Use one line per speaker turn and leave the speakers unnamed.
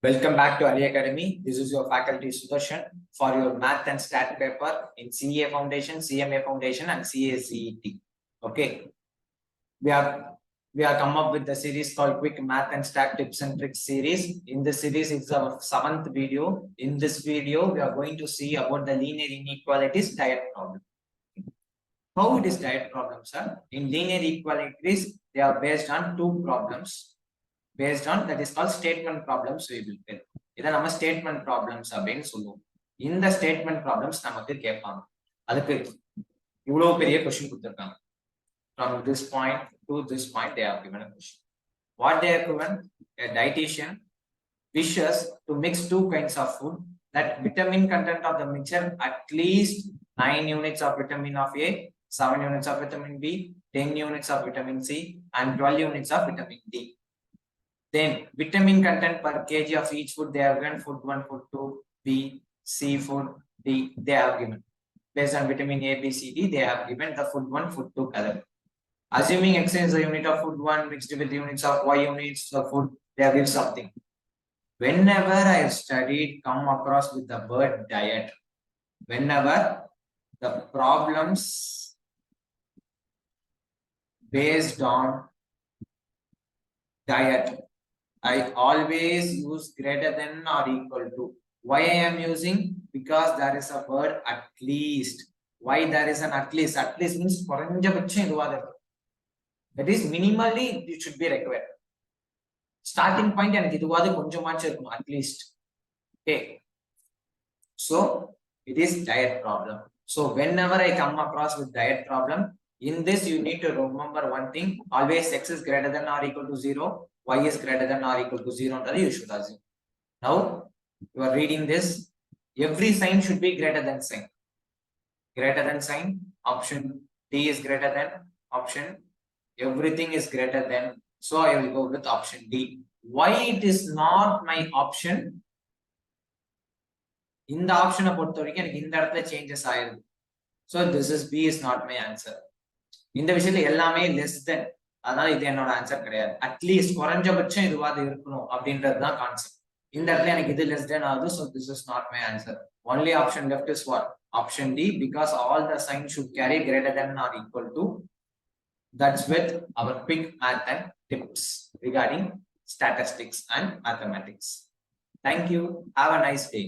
Welcome back to Ali Academy. This is your faculty Sudarshan for your math and stat paper in CA Foundation, CMA Foundation, and CACET. Okay, we have come up with the series called Quick Math and Stat Tips and Tricks series. In this series, it's our 7th video. In this video, we are going to see about the linear inequalities diet problem. How it is diet problem, sir? In linear inequalities, they are based on two problems. Based on that is called statement problems. We will tell. இதை நம்ம statement problems அப்படின்னு சொல்லுவோம். இந்த statement problems நமக்கு கேட்பாங்க. அதுக்கு இவ்வளவு பெரிய question கொடுத்திருக்காங்க. From this point to this point, they have given a question. What they have given? A dietitian wishes to mix two kinds of food. That vitamin content of the mixture at least 9 units of vitamin of A, 7 units of vitamin B, 10 units of vitamin C, and 12 units of vitamin D. Then vitamin content per kg of each food they have given food 1, food 2, B, C, food D, they have given. Based on vitamin A, B, C, D, they have given the food 1, food 2 color. Assuming X is the unit of food 1 mixed with units of Y units of food, they have given something. Whenever I have studied, come across with the word diet, whenever the problems based on diet, I always use greater than or equal to. Why I am using? Because there is a word at least. Why there is an at least? At least means that is minimally it should be required. Starting point and at least. Okay. So it is diet problem. So whenever I come across with diet problem, in this you need to remember one thing. Always X is greater than or equal to 0. Y is greater than or equal to 0, you should assume. Now, you are reading this. Every sign should be greater than sign. Greater than sign, option D is greater than, option everything is greater than. So, I will go with option D. Why it is not my option? In the option of the changes. So, this is B is not my answer. In the விஷயத்துல less than. அதனால இது என்னோட answer கிடையாது. At least குறைஞ்சபட்சம் இதுவாது இருக்கணும் அப்படின்றது தான் concept. இந்த இடத்துல எனக்கு இது லெஸ் தென் ஆகுது. So this is not my answer. Only option left is what? Option D, because all the signs should carry greater than or equal to. That's with our quick math and tips regarding statistics and mathematics. Thank you. Have a nice day.